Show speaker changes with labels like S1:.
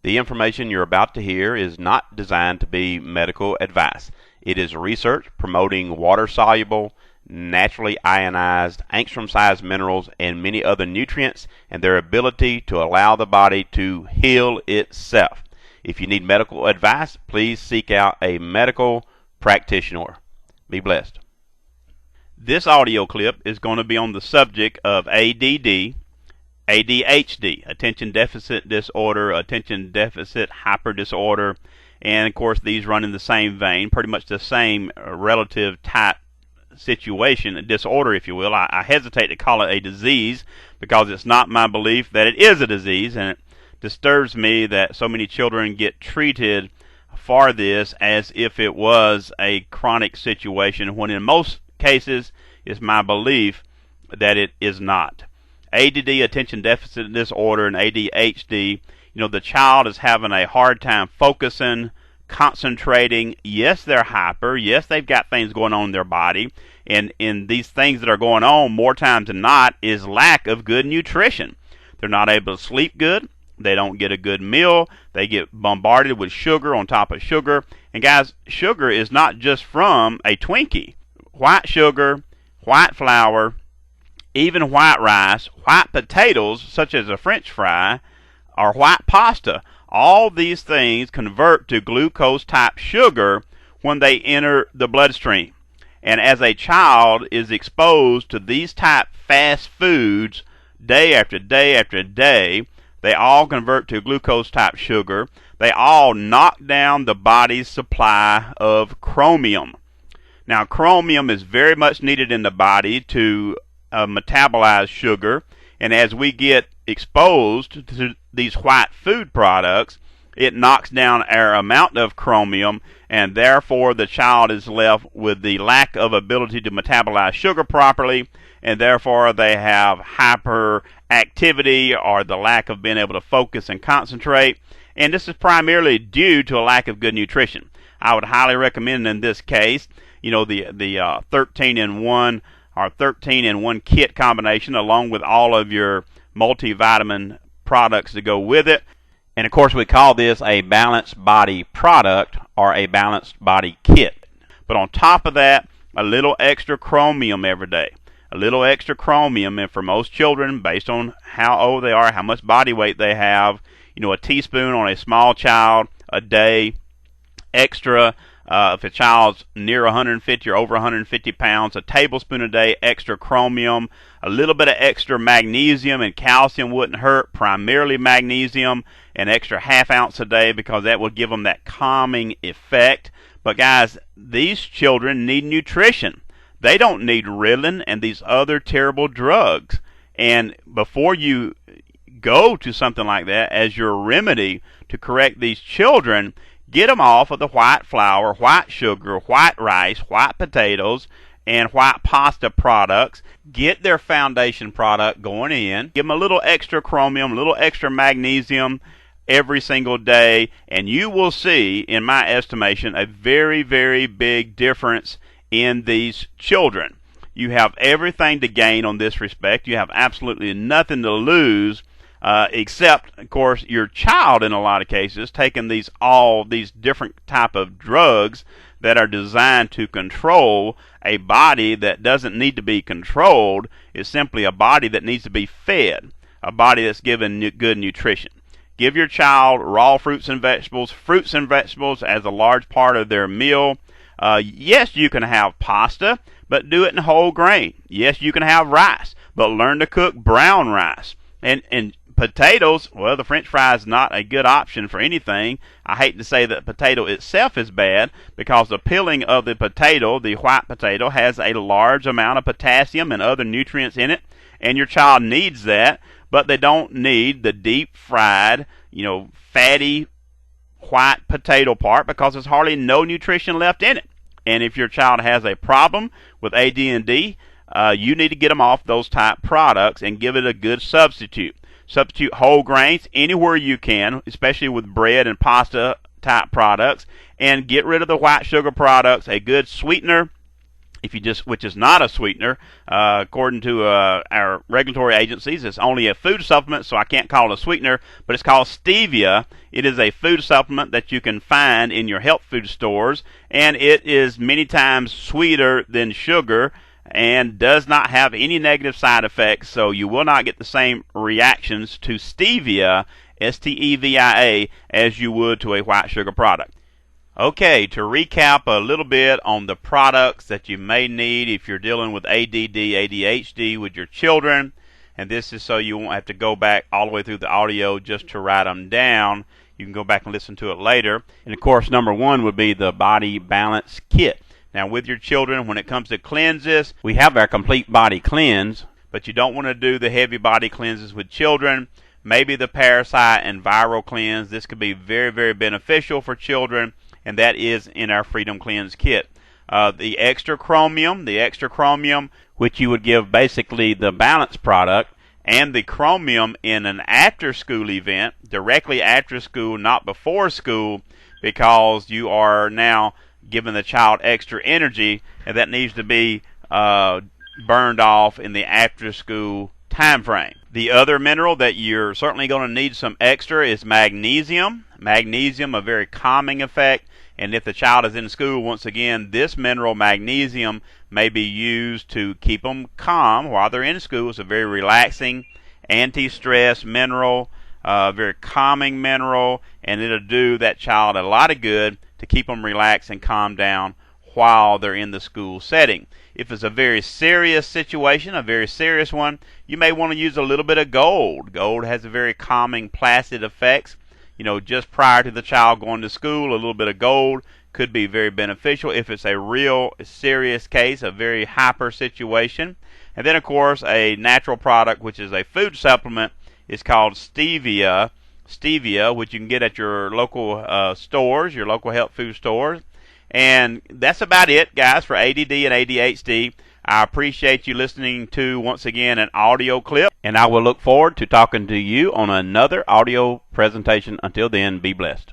S1: The information you're about to hear is not designed to be medical advice. It is research promoting water-soluble, naturally ionized, angstrom-sized minerals and many other nutrients and their ability to allow the body to heal itself. If you need medical advice, please seek out a medical practitioner. Be blessed. This audio clip is going to be on the subject of ADD, ADHD, attention deficit disorder, attention deficit hyper disorder, and of course these run in the same vein, pretty much the same relative type situation, disorder if you will. I hesitate to call it a disease because it's not my belief that it is a disease, and it disturbs me that so many children get treated for this as if it was a chronic situation, when in most cases it's my belief that it is not. ADD, attention deficit disorder, and ADHD, the child is having a hard time focusing, concentrating. Yes, they're hyper. Yes, they've got things going on in their body. And in these things that are going on, more times than not, is lack of good nutrition. They're not able to sleep good. They don't get a good meal. They get bombarded with sugar on top of sugar. And guys, sugar is not just from a Twinkie. White sugar, white flour, even white rice, white potatoes, such as a French fry, or white pasta, all these things convert to glucose-type sugar when they enter the bloodstream. And as a child is exposed to these type fast foods day after day after day, they all convert to glucose-type sugar. They all knock down the body's supply of chromium. Now, chromium is very much needed in the body to metabolize sugar, and as we get exposed to these white food products, it knocks down our amount of chromium, and therefore the child is left with the lack of ability to metabolize sugar properly, and therefore they have hyperactivity or the lack of being able to focus and concentrate. And this is primarily due to a lack of good nutrition. I would highly recommend in this case, the 13-in-1 or 13-in-1 kit combination, along with all of your multivitamin products to go with it. And of course we call this a balanced body product or a balanced body kit. But on top of that, a little extra chromium every day. A little extra chromium, and for most children, based on how old they are, how much body weight they have, a teaspoon on a small child a day extra. If a child's near 150 or over 150 pounds, a tablespoon a day extra chromium. A little bit of extra magnesium and calcium wouldn't hurt, primarily magnesium, an extra ½ ounce a day, because that will give them that calming effect. But guys, these children need nutrition. They don't need Ritalin and these other terrible drugs. And before you go to something like that as your remedy to correct these children, get them off of the white flour, white sugar, white rice, white potatoes, and white pasta products. Get their foundation product going in. Give them a little extra chromium, a little extra magnesium every single day, and you will see, in my estimation, a very, very big difference in these children. You have everything to gain on this respect. You have absolutely nothing to lose, except, of course, your child in a lot of cases taking all these different type of drugs that are designed to control a body that doesn't need to be controlled. It's simply a body that needs to be fed, a body that's given good nutrition. Give your child raw fruits and vegetables as a large part of their meal. Yes, you can have pasta, but do it in whole grain. Yes, you can have rice, but learn to cook brown rice. And potatoes, well, the French fry is not a good option for anything. I hate to say that potato itself is bad, because the peeling of the potato, the white potato, has a large amount of potassium and other nutrients in it, and your child needs that, but they don't need the deep fried, fatty white potato part, because there's hardly no nutrition left in it. And if your child has a problem with AD&D, you need to get them off those type products and give it a good substitute. Substitute whole grains anywhere you can, especially with bread and pasta type products, and get rid of the white sugar products. A good sweetener which is not a sweetener, according to our regulatory agencies. It's only a food supplement, so I can't call it a sweetener, but it's called stevia. It is a food supplement that you can find in your health food stores, and it is many times sweeter than sugar and does not have any negative side effects, so you will not get the same reactions to stevia, stevia, as you would to a white sugar product. Okay, to recap a little bit on the products that you may need if you're dealing with ADD, ADHD with your children, and this is so you won't have to go back all the way through the audio just to write them down. You can go back and listen to it later. And of course, number one would be the Body Balance Kit. Now, with your children, when it comes to cleanses, we have our complete body cleanse, but you don't want to do the heavy body cleanses with children. Maybe the parasite and viral cleanse. This could be very, very beneficial for children, and that is in our Freedom Cleanse Kit. The extra chromium, which you would give basically the balance product, and the chromium in an after-school event, directly after school, not before school, because you are now giving the child extra energy, and that needs to be burned off in the after-school time frame. The other mineral that you're certainly going to need some extra is magnesium. Magnesium, a very calming effect. And if the child is in school, once again, this mineral, magnesium, may be used to keep them calm while they're in school. It's a very relaxing, anti-stress mineral, very calming mineral, and it'll do that child a lot of good to keep them relaxed and calm down while they're in the school setting. If it's a very serious situation, a very serious one, you may want to use a little bit of gold. Gold has a very calming, placid effects. Just prior to the child going to school, a little bit of gold could be very beneficial if it's a real serious case, a very hyper situation. And then, of course, a natural product, which is a food supplement, is called stevia, which you can get at your local stores, your local health food stores. And that's about it, guys, for ADD and ADHD. I appreciate you listening to, once again, an audio clip, and I will look forward to talking to you on another audio presentation. Until then, be blessed.